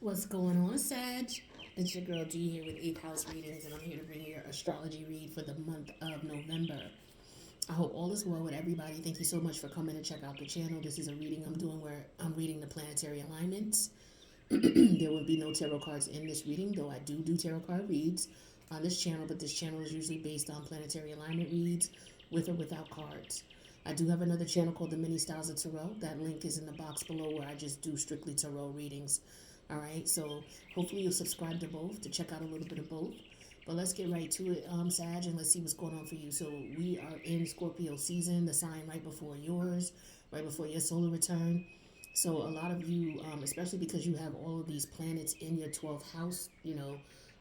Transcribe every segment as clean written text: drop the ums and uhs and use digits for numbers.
What's going on, Sag? It's your girl G here with 8th House Readings, and I'm here to bring you your astrology read for the month of November. I hope all is well with everybody. Thank you so much for coming to check out the channel. This is a reading I'm doing where I'm reading the planetary alignments. There will be no tarot cards in this reading, though I do tarot card reads on this channel, but this channel is usually based on planetary alignment reads with or without cards. I do have another channel called The Mini Styles of Tarot. That link is in the box below where I just do strictly tarot readings. All right, so hopefully you'll subscribe to both to check out a little bit of both. But let's get right to it, Sag, and let's see what's going on for you. So we are in Scorpio season, the sign right before yours, right before your solar return. So a lot of you, especially because you have all of these planets in your 12th house,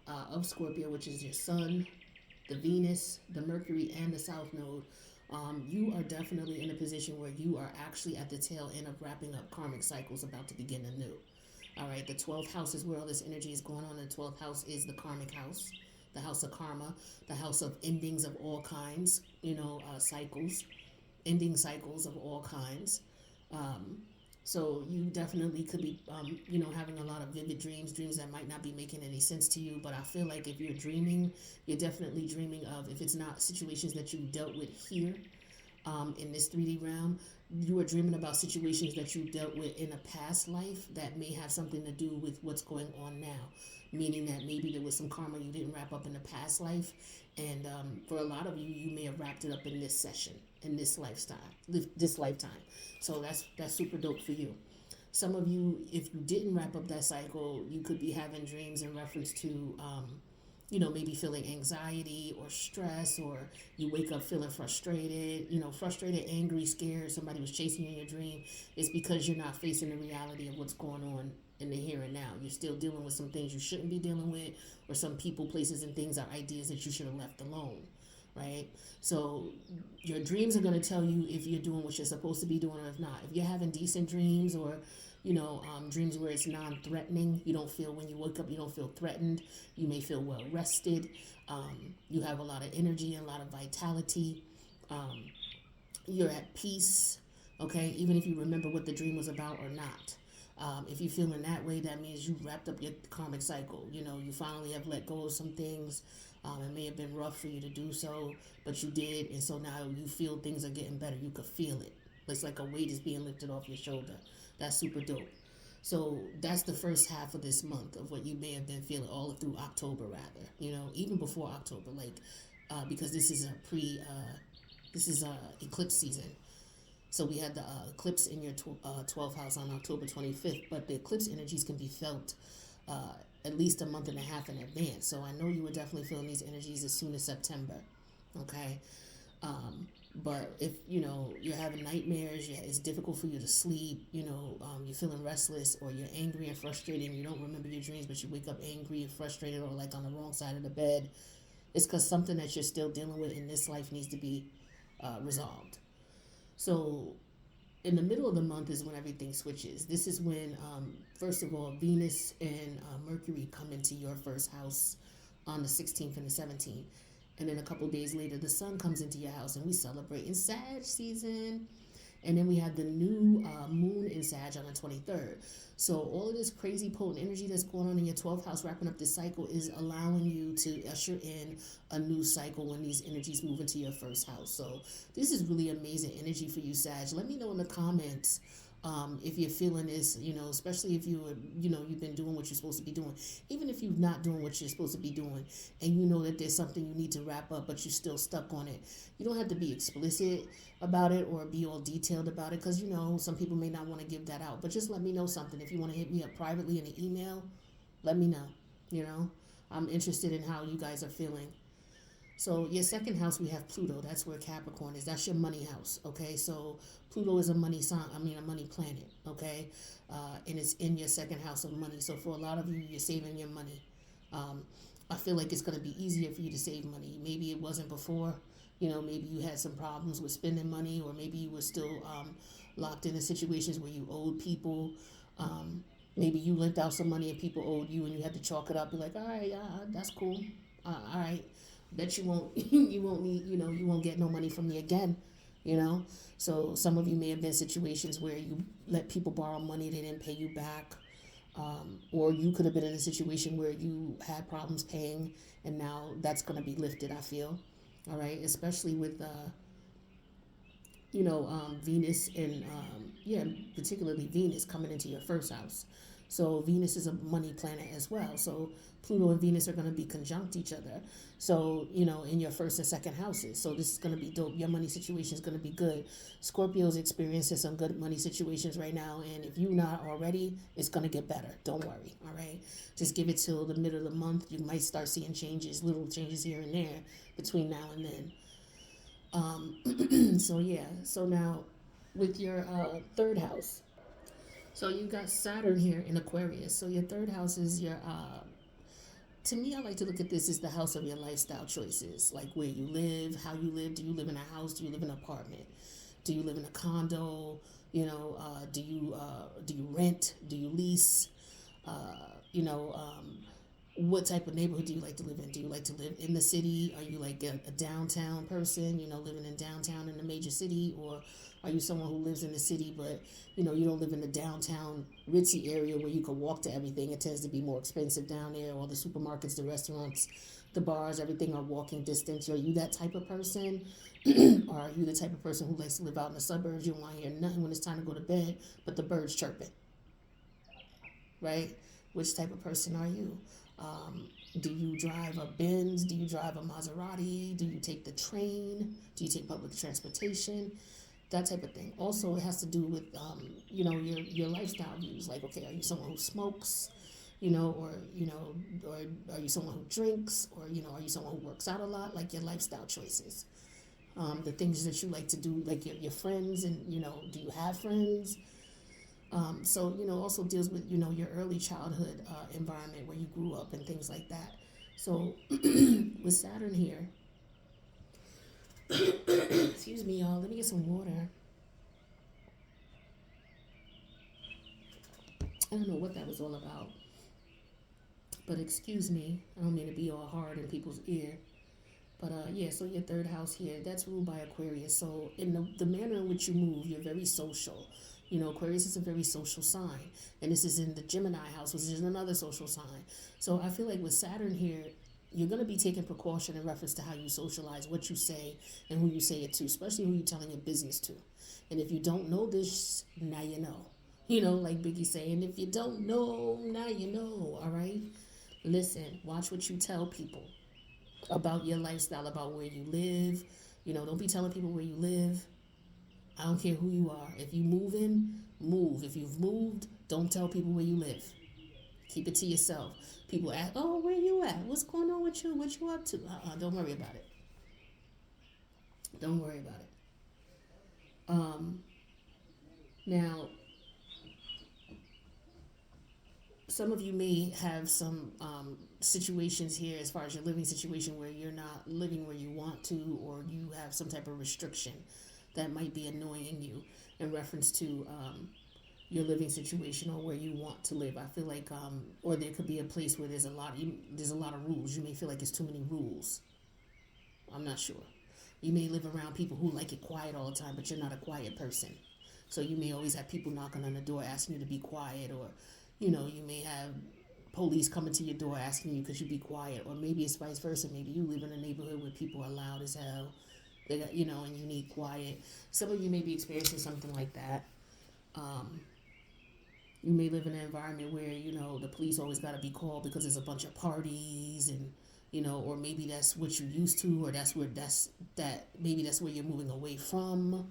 of Scorpio, which is your sun, the Venus, the Mercury, and the South Node, you are definitely in a position where you are actually at the tail end of wrapping up karmic cycles about to begin anew. All right, the 12th house is where all this energy is going on. The 12th house is the karmic house, the house of karma, the house of endings of all kinds, cycles, ending cycles of all kinds. Um, so you definitely could be, having a lot of vivid dreams, dreams that might not be making any sense to you. But I feel like if you're dreaming, you're definitely dreaming of, if it's not situations that you dealt with here, in this 3D realm, you are dreaming about situations that you dealt with in a past life that may have something to do with what's going on now. Meaning that maybe there was some karma you didn't wrap up in the past life, and for a lot of you, you may have wrapped it up in this session, in this lifestyle, this lifetime. So that's super dope for you. Some of you, if you didn't wrap up that cycle, you could be having dreams in reference to maybe feeling anxiety or stress, or you wake up feeling frustrated, frustrated, angry, scared, somebody was chasing you in your dream. It's because you're not facing the reality of what's going on in the here and now. You're still dealing with some things you shouldn't be dealing with, or some people, places, and things are ideas that you should have left alone, right? So your dreams are going to tell you if you're doing what you're supposed to be doing or if not. If you're having decent dreams, or dreams where it's non-threatening, you don't feel, when you wake up, you don't feel threatened, you may feel well rested, you have a lot of energy and a lot of vitality, um, you're at peace, okay, even if you remember what the dream was about or not. If you feel in that way, that means you wrapped up your karmic cycle. You finally have let go of some things. It may have been rough for you to do so, but you did, and so now you feel things are getting better. You could feel it. It's like a weight is being lifted off your shoulder. That's super dope. So that's the first half of this month of what you may have been feeling all through October, rather. Even before October, because this is eclipse season. So we had the eclipse in your 12th house on October 25th, but the eclipse energies can be felt at least a month and a half in advance. So I know you were definitely feeling these energies as soon as September, okay? But if you're having nightmares, it's difficult for you to sleep, you're feeling restless, or you're angry and frustrated and you don't remember your dreams, but you wake up angry and frustrated, or like on the wrong side of the bed, it's because something that you're still dealing with in this life needs to be resolved. So in the middle of the month is when everything switches. This is when, first of all, Venus and Mercury come into your first house on the 16th and the 17th. And then a couple of days later, the sun comes into your house, and we celebrate in Sag season. And then we have the new moon in Sag on the 23rd. So all of this crazy potent energy that's going on in your 12th house, wrapping up this cycle, is allowing you to usher in a new cycle when these energies move into your first house. So this is really amazing energy for you, Sag. Let me know in the comments if you're feeling this, especially if you've been doing what you're supposed to be doing. Even if you're not doing what you're supposed to be doing, and you know that there's something you need to wrap up, but you're still stuck on it. You don't have to be explicit about it or be all detailed about it, because some people may not want to give that out. But just let me know something. If you want to hit me up privately in an email, let me know. I'm interested in how you guys are feeling. So your second house, we have Pluto. That's where Capricorn is. That's your money house, okay? So Pluto is a money sign. A money planet, okay? And it's in your second house of money. So for a lot of you, you're saving your money. I feel like it's going to be easier for you to save money. Maybe it wasn't before. Maybe you had some problems with spending money, or maybe you were still locked into situations where you owed people. Maybe you lent out some money and people owed you, and you had to chalk it up. Be like, all right, that's cool. All right, bet you won't you won't need you won't get no money from me again. So some of you may have been situations where you let people borrow money, they didn't pay you back. Or you could have been in a situation where you had problems paying, and now that's going to be lifted, I feel. All right, especially with Venus and yeah, particularly Venus coming into your first house. So Venus is a money planet as well. So Pluto and Venus are going to be conjunct each other. So in your first and second houses. So this is going to be dope. Your money situation is going to be good. Scorpio's experiencing some good money situations right now, and if you're not already, it's going to get better. Don't worry. All right, just give it till the middle of the month. You might start seeing changes, little changes here and there between now and then. So yeah, so now with your third house, so you got Saturn here in Aquarius. So your third house is your to me, I like to look at this as the house of your lifestyle choices, like where you live, how you live. Do you live in a house? Do you live in an apartment? Do you live in a condo? Do you rent? Do you lease? Uh, you know, what type of neighborhood do you like to live in? Do you like to live in the city? Are you like a downtown person, living in downtown in a major city? Or are you someone who lives in the city, but, you don't live in the downtown ritzy area where you can walk to everything? It tends to be more expensive down there. All the supermarkets, the restaurants, the bars, everything are walking distance. Are you that type of person? Or are you the type of person who likes to live out in the suburbs? You don't want to hear nothing when it's time to go to bed, but the birds chirping, right? Which type of person are you? Do you drive a Benz? Do you drive a Maserati? Do you take the train? Do you take public transportation? That type of thing. Also, it has to do with, your lifestyle views. Like, okay, are you someone who smokes? Or are you someone who drinks? Or, are you someone who works out a lot? Like your lifestyle choices. The things that you like to do, like your friends, and, do you have friends? So, also deals with, your early childhood environment where you grew up and things like that. So, with Saturn here, excuse me, y'all, let me get some water. I don't know what that was all about, but excuse me, I don't mean to be all hard in people's ear. But yeah, so your third house here, that's ruled by Aquarius. So in the manner in which you move, you're very social. Aquarius is a very social sign. And this is in the Gemini house, which is another social sign. So I feel like with Saturn here, you're going to be taking precaution in reference to how you socialize, what you say, and who you say it to, especially who you're telling your business to. And if you don't know this, now you know. Like Biggie saying, if you don't know, now you know, all right? Listen, watch what you tell people about your lifestyle, about where you live. Don't be telling people where you live. I don't care who you are. If you move in, move. If you've moved, don't tell people where you live. Keep it to yourself. People ask, oh, where you at? What's going on with you? What you up to? Don't worry about it. Don't worry about it. Now, some of you may have some situations here as far as your living situation where you're not living where you want to, or you have some type of restriction that might be annoying you in reference to your living situation or where you want to live. I feel like, or there could be a place where there's a lot of rules. You may feel like it's too many rules. I'm not sure. You may live around people who like it quiet all the time, but you're not a quiet person. So you may always have people knocking on the door asking you to be quiet, or you may have police coming to your door asking you because you be quiet, or maybe it's vice versa. Maybe you live in a neighborhood where people are loud as hell. They got, and you need quiet. Some of you may be experiencing something like that. You may live in an environment where, the police always got to be called because there's a bunch of parties, and, or maybe that's what you're used to, or maybe that's where you're moving away from.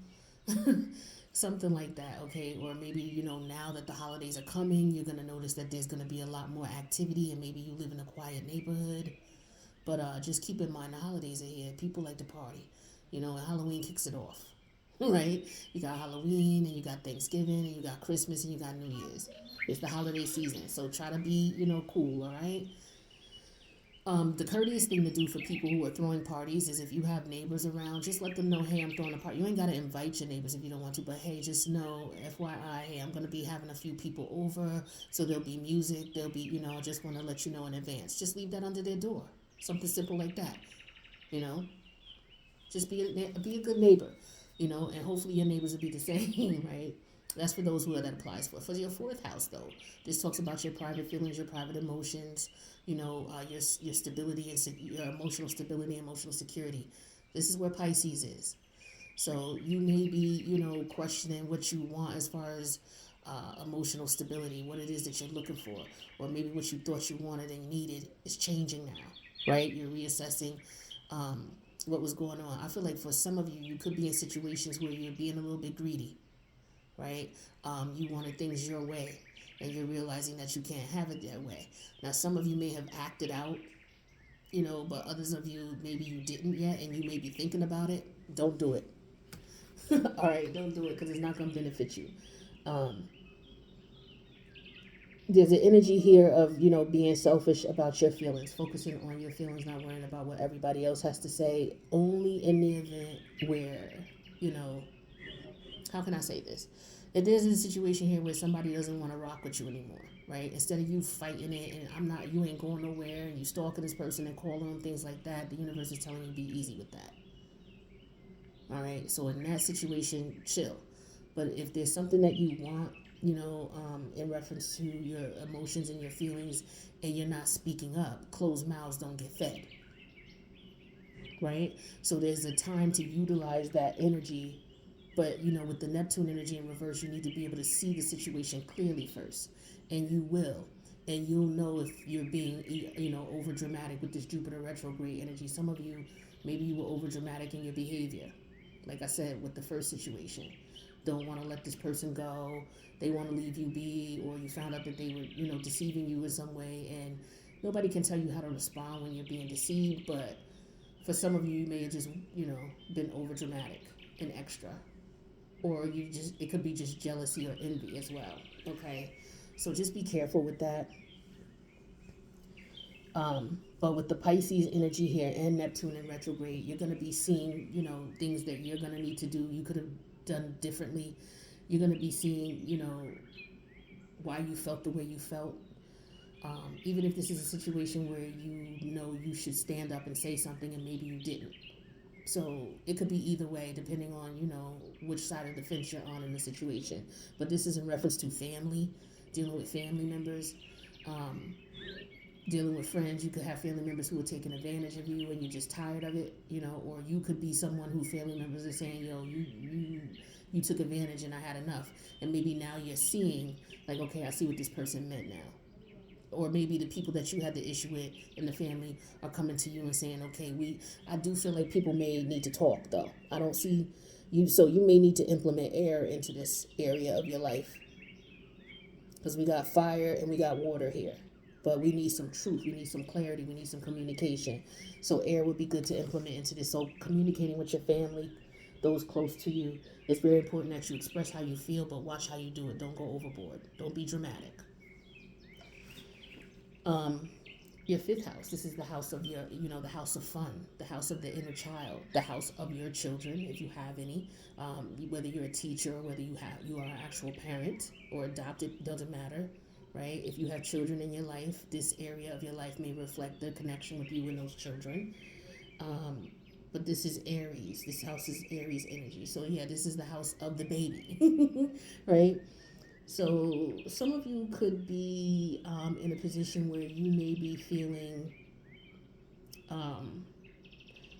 Something like that, okay? Or maybe, now that the holidays are coming, you're going to notice that there's going to be a lot more activity, and maybe you live in a quiet neighborhood. But just keep in mind, the holidays are here. People like to party, and Halloween kicks it off, right? You got Halloween, and you got Thanksgiving, and you got Christmas, and you got New Year's. It's the holiday season, so try to be, cool, all right? The courteous thing to do for people who are throwing parties is if you have neighbors around, just let them know, hey, I'm throwing a party. You ain't got to invite your neighbors if you don't want to, but hey, just know, FYI, hey, I'm going to be having a few people over, so there'll be music, there'll be, I just want to let you know in advance. Just leave that under their door. Something simple like that, Just be a good neighbor, and hopefully your neighbors will be the same, right? That's for those who that applies for. For your fourth house, though, this talks about your private feelings, your private emotions, your stability and your emotional stability, emotional security. This is where Pisces is. So you may be, questioning what you want as far as emotional stability, what it is that you're looking for, or maybe what you thought you wanted and needed is changing now, right? You're reassessing um, what was going on. I feel like for some of you, you could be in situations where you're being a little bit greedy, right? You wanted things your way, and you're realizing that you can't have it that way. Now, some of you may have acted out, but others of you, maybe you didn't yet, and you may be thinking about it. Don't do it. All right, don't do it because it's not going to benefit you. Um, there's an energy here of being selfish about your feelings, focusing on your feelings, not worrying about what everybody else has to say. Only in the event where you know how can I say this? If there's a situation here where somebody doesn't want to rock with you anymore, right? Instead of you fighting it and you ain't going nowhere and you stalking this person and calling them things like that, the universe is telling you be easy with that. All right. So in that situation, chill. But if there's something that you want, in reference to your emotions and your feelings, and you're not speaking up, closed mouths don't get fed, right? So there's a time to utilize that energy. But with the Neptune energy in reverse, you need to be able to see the situation clearly first, and you will, and you'll know if you're being over dramatic with this Jupiter retrograde energy. Some of you, maybe you were over dramatic in your behavior, like I said with the first situation. Don't want to let this person go. They want to leave you be, or you found out that they were deceiving you in some way, and nobody can tell you how to respond when you're being deceived. But for some of you, you may have just been over dramatic and extra, or it could be just jealousy or envy as well. Okay, so just be careful with that. But with the Pisces energy here and Neptune in retrograde, you're going to be seeing things that you're going to need to do, you could have done differently. You're going to be seeing why you felt the way you felt. Even if this is a situation where you should stand up and say something and maybe you didn't. So it could be either way, depending on which side of the fence you're on in the situation. But this is in reference to family, dealing with family members, um, dealing with friends. You could have family members who are taking advantage of you, and you're just tired of it, Or you could be someone who family members are saying, "Yo, you took advantage, and I had enough." And maybe now you're seeing, like, okay, I see what this person meant now. Or maybe the people that you had the issue with in the family are coming to you and saying, okay, I do feel like people may need to talk, though. I don't see you, so you may need to implement air into this area of your life, because we got fire and we got water here, but we need some truth, we need some clarity, we need some communication. So air would be good to implement into this. So communicating with your family, those close to you, it's very important that you express how you feel, but watch how you do it. Don't go overboard, don't be dramatic. um your fifth house, this is the house of the house of fun, the house of the inner child, the house of your children, if you have any. Whether you're a teacher or whether you are an actual parent or adopted, doesn't matter, right? If you have children in your life, this area of your life may reflect the connection with you and those children. um, but this is Aries. This house is Aries energy. So yeah, this is the house of the baby, right? So some of you could be in a position where you may be feeling, um,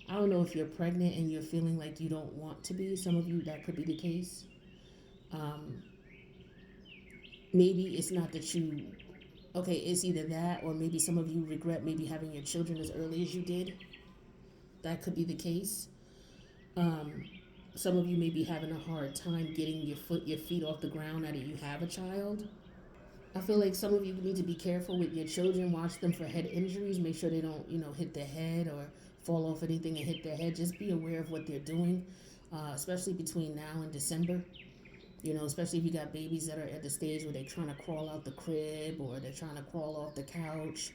I don't know if you're pregnant and you're feeling like you don't want to be. Some of you, that could be the case. Um, Maybe it's not that you, okay, it's either that or maybe some of you regret maybe having your children as early as you did. That could be the case. Um, some of you may be having a hard time getting your feet off the ground now that you have a child. I feel like some of you need to be careful with your children. Watch them for head injuries. Make sure they don't, hit their head or fall off anything and hit their head. Just be aware of what they're doing, especially between now and December. Especially if you got babies that are at the stage where they're trying to crawl out the crib or they're trying to crawl off the couch.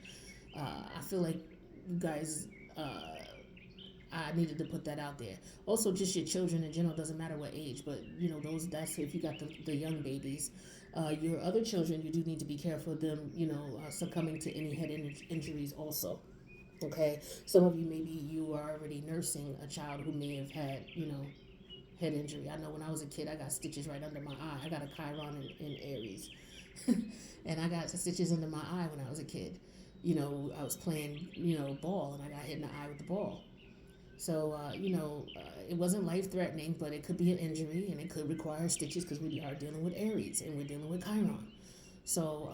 I feel like you guys, I needed to put that out there. Also, just your children in general, doesn't matter what age, but that's if you got the young babies. Your other children, you do need to be careful of them, succumbing to any head injuries also. Okay, some of you, maybe you are already nursing a child who may have had, head injury. I know when I was a kid, I got stitches right under my eye. I got a Chiron in Aries. And I got stitches under my eye when I was a kid. I was playing, ball, and I got hit in the eye with the ball. So, it wasn't life threatening, but it could be an injury and it could require stitches because we are dealing with Aries and we're dealing with Chiron. So,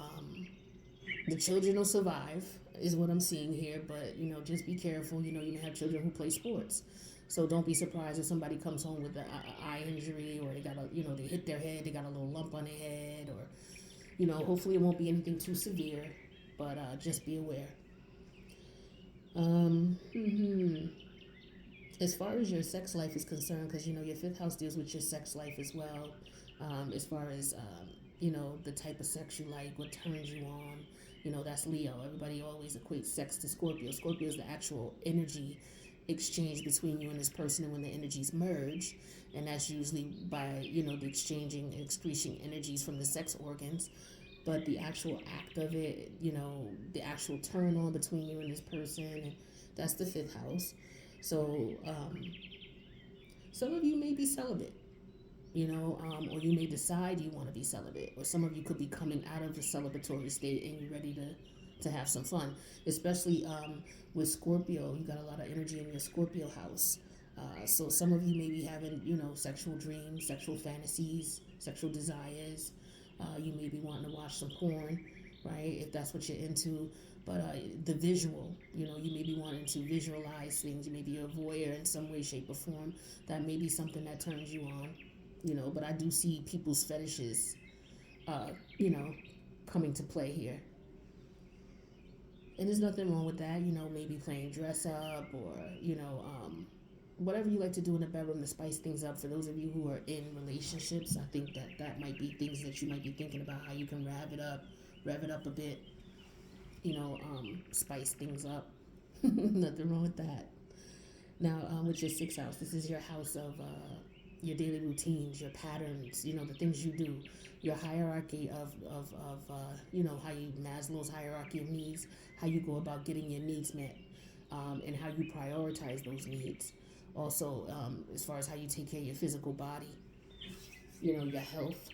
the children will survive, is what I'm seeing here, but, just be careful. You may have children who play sports. So don't be surprised if somebody comes home with an eye injury, or they got they hit their head, they got a little lump on their head, or, hopefully it won't be anything too severe, but just be aware. Mm-hmm. As far as your sex life is concerned, because your fifth house deals with your sex life as well, as far as the type of sex you like, what turns you on, that's Leo. Everybody always equates sex to Scorpio. Scorpio is the actual energy exchange between you and this person, and when the energies merge, and that's usually by the exchanging and excreting energies from the sex organs. But the actual act of it, the actual turn on between you and this person, that's the fifth house. So, some of you may be celibate, or you may decide you want to be celibate, or some of you could be coming out of the celebratory state and you're ready to have some fun. Especially with Scorpio, you got a lot of energy in your Scorpio house. So some of you may be having, sexual dreams, sexual fantasies, sexual desires. You may be wanting to watch some porn, right? If that's what you're into. But the visual, you may be wanting to visualize things. You may be a voyeur in some way, shape, or form. That may be something that turns you on, But I do see people's fetishes, coming to play here. And there's nothing wrong with that, maybe playing dress up, or, whatever you like to do in the bedroom to spice things up. For those of you who are in relationships, I think that might be things that you might be thinking about, how you can rev it up a bit, spice things up. Nothing wrong with that. Now, with your sixth house, this is your house of your daily routines, your patterns, the things you do, your hierarchy of how you, Maslow's hierarchy of needs, how you go about getting your needs met, and how you prioritize those needs. Also, as far as how you take care of your physical body, your health.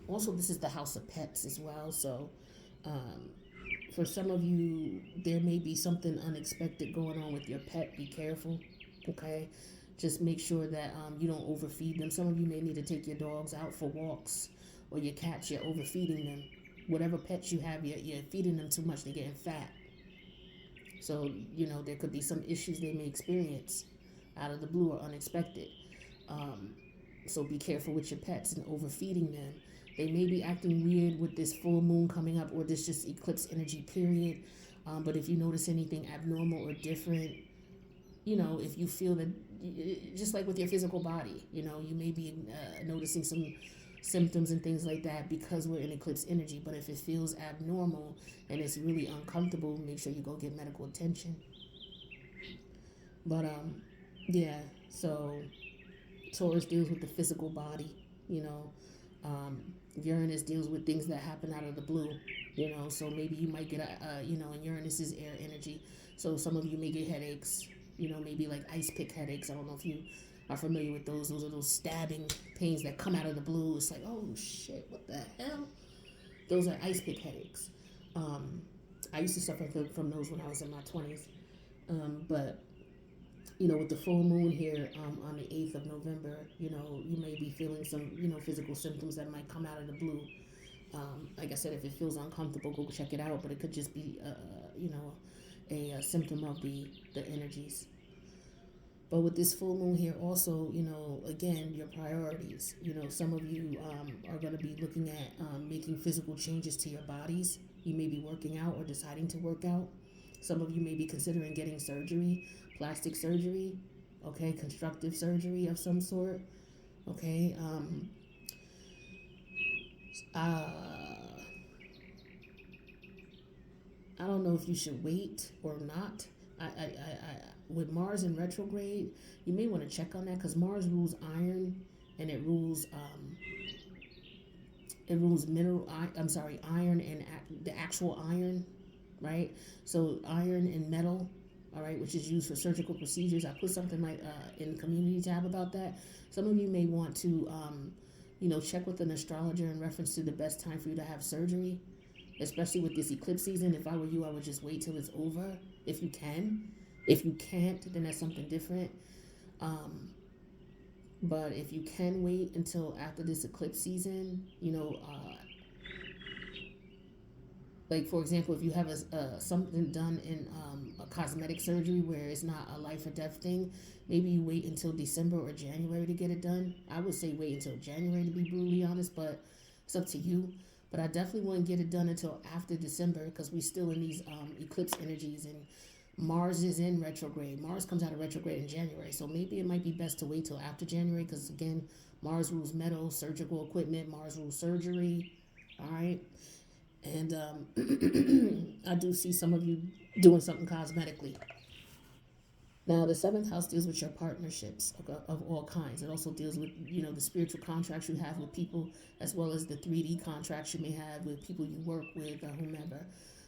Also, this is the house of pets as well. So, for some of you, there may be something unexpected going on with your pet. Be careful, okay? Just make sure that you don't overfeed them. Some of you may need to take your dogs out for walks, or your cats, you're overfeeding them. Whatever pets you have, you're feeding them too much, they're getting fat. So, there could be some issues they may experience out of the blue or unexpected. So be careful with your pets and overfeeding them. They may be acting weird with this full moon coming up, or this just eclipse energy period. But if you notice anything abnormal or different, if you feel that, just like with your physical body, you may be noticing some symptoms and things like that because we're in eclipse energy. But if it feels abnormal and it's really uncomfortable, make sure you go get medical attention. But yeah, so Taurus deals with the physical body, Uranus deals with things that happen out of the blue, so maybe you might get and Uranus is air energy, so some of you may get headaches, maybe like ice pick headaches. I don't know if you are familiar with those. Those are those stabbing pains that come out of the blue. It's like, oh shit, what the hell? Those are ice pick headaches. I used to suffer from those when I was in my 20s, but with the full moon here on the 8th of November, you may be feeling some, physical symptoms that might come out of the blue. Like I said, if it feels uncomfortable, go check it out. But it could just be, a symptom of the energies. But with this full moon here also, again, your priorities. Some of you are going to be looking at making physical changes to your bodies. You may be working out or deciding to work out. Some of you may be considering getting surgery, plastic surgery, okay, constructive surgery of some sort, okay. I don't know if you should wait or not. I with Mars in retrograde, you may want to check on that, because Mars rules iron, and it rules iron and the actual iron, right? So iron and metal, all right, which is used for surgical procedures. I put something like in the community tab about that. Some of you may want to, check with an astrologer in reference to the best time for you to have surgery, especially with this eclipse season. If I were you, I would just wait till it's over if you can. If you can't, then that's something different. But if you can wait until after this eclipse season, like for example, if you have something done in a cosmetic surgery where it's not a life or death thing, maybe you wait until December or January to get it done. I would say wait until January, to be brutally honest, but it's up to you. But I definitely wouldn't get it done until after December, because we're still in these eclipse energies, and Mars is in retrograde. Mars comes out of retrograde in January, so maybe it might be best to wait till after January, because again, Mars rules metal, surgical equipment. Mars rules surgery. All right. And I do see some of you doing something cosmetically. Now, the seventh house deals with your partnerships of all kinds. It also deals with, the spiritual contracts you have with people, as well as the 3D contracts you may have with people you work with or whomever.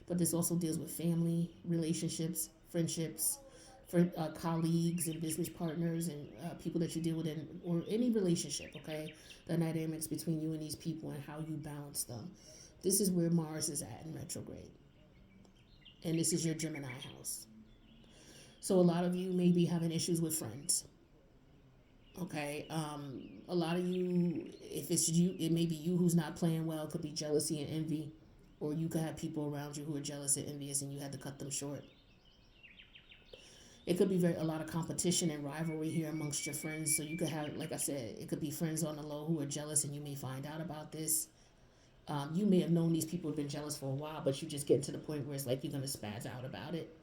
But this also deals with family relationships, friendships, colleagues and business partners, and people that you deal with in, or any relationship, okay? The dynamics between you and these people and how you balance them. This is where Mars is at in retrograde. And this is your Gemini house. So a lot of you may be having issues with friends. Okay. A lot of you, if it's you, it may be you who's not playing well. It could be jealousy and envy. Or you could have people around you who are jealous and envious and you had to cut them short. It could be a lot of competition and rivalry here amongst your friends. So you could have, like I said, it could be friends on the low who are jealous, and you may find out about this. You may have known these people have been jealous for a while, but you just get to the point where it's like you're going to spaz out about it.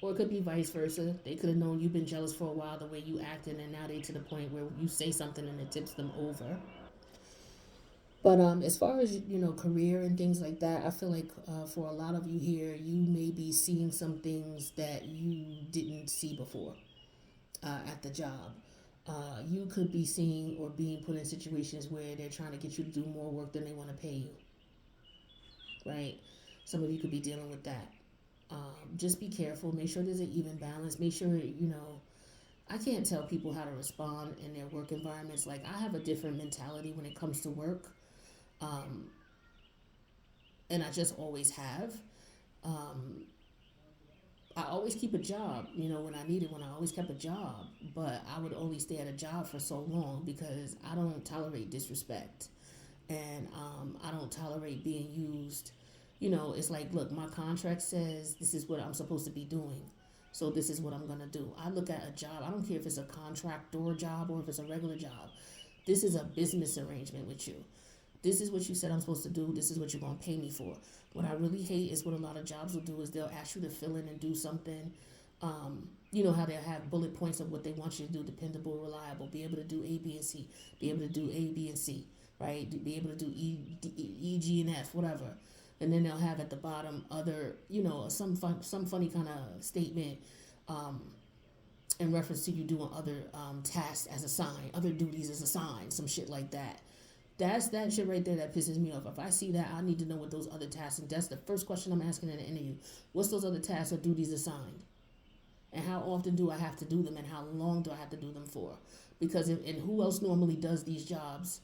Or it could be vice versa. They could have known you've been jealous for a while, the way you acted, and now they're to the point where you say something and it tips them over. But as far as, career and things like that, I feel like for a lot of you here, you may be seeing some things that you didn't see before at the job. You could be seeing or being put in situations where they're trying to get you to do more work than they want to pay you, right? Some of you could be dealing with that. Just be careful. Make sure there's an even balance. Make sure, I can't tell people how to respond in their work environments. Like, I have a different mentality when it comes to work, and I just always have. I always keep a job, when I need it, when I always kept a job, but I would only stay at a job for so long because I don't tolerate disrespect, and I don't tolerate being used. It's like, look, my contract says this is what I'm supposed to be doing, so this is what I'm going to do. I look at a job, I don't care if it's a contractor job or if it's a regular job. This is a business arrangement with you. This is what you said I'm supposed to do. This is what you're going to pay me for. What I really hate is what a lot of jobs will do is they'll ask you to fill in and do something. You know how they'll have bullet points of what they want you to do: dependable, reliable, be able to do A, B, and C, be able to do A, B, and C, right? Be able to do E, G, and F, whatever. And then they'll have at the bottom other, some funny kind of statement in reference to you doing other tasks as assigned, other duties as assigned, some shit like that. That's that shit right there that pisses me off. If I see that, I need to know what those other tasks, and that's the first question I'm asking in the interview. What's those other tasks or duties assigned? And how often do I have to do them, and how long do I have to do them for? Because and who else normally does these jobs?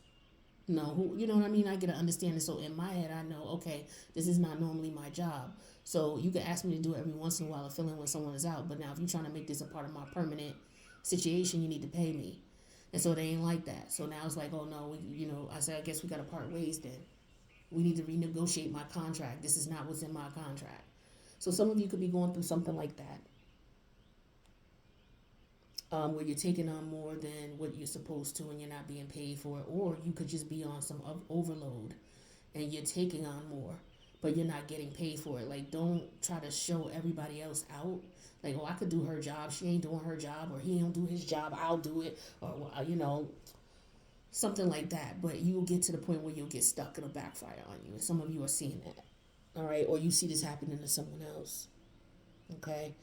No, you know what I mean? I get to understand it. So in my head, I know, okay, this is not normally my job. So you can ask me to do it every once in a while to fill in when someone is out. But now if you're trying to make this a part of my permanent situation, you need to pay me. And so they ain't like that. So now it's like, oh no, I said, I guess we got to part ways then. We need to renegotiate my contract. This is not what's in my contract. So some of you could be going through something like that. Where you're taking on more than what you're supposed to and you're not being paid for it. Or you could just be on some overload and you're taking on more, but you're not getting paid for it. Like, don't try to show everybody else out. Like, oh, I could do her job. She ain't doing her job, or he don't do his job. I'll do it. Or, something like that. But you'll get to the point where you'll get stuck. It'll backfire on you. And some of you are seeing that. All right. Or you see this happening to someone else. Okay.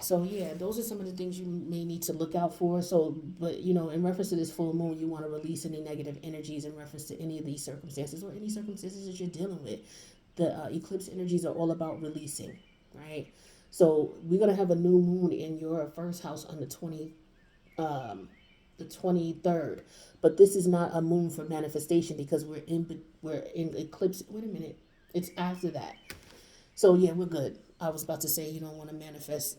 So, yeah, those are some of the things you may need to look out for. So, but, in reference to this full moon, you want to release any negative energies in reference to any of these circumstances or any circumstances that you're dealing with. The eclipse energies are all about releasing, right? So we're gonna have a new moon in your first house on um, the 23rd. But this is not a moon for manifestation because we're in eclipse. Wait a minute, it's after that. So yeah, we're good. I was about to say you don't want to manifest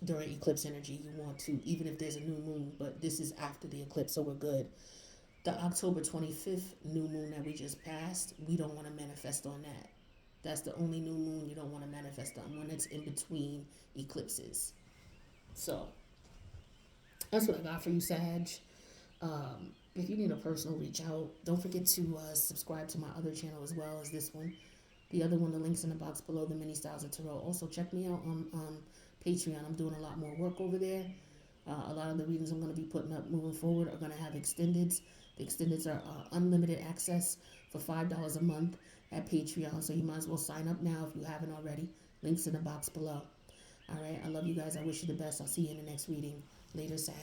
during eclipse energy. You want to even if there's a new moon, but this is after the eclipse, so we're good. The October 25th new moon that we just passed, we don't want to manifest on that. That's the only new moon you don't want to manifest on when it's in between eclipses. So that's what I got for you, Sag. If you need a personal reach out, don't forget to subscribe to my other channel as well as this one. The other one, the link's in the box below, the mini styles of tarot. Also, check me out on Patreon. I'm doing a lot more work over there. A lot of the readings I'm going to be putting up moving forward are going to have extendeds. The extendeds are unlimited access for $5 a month at Patreon. So you might as well sign up now if you haven't already. Links in the box below. All right. I love you guys. I wish you the best. I'll see you in the next reading. Later, Sag.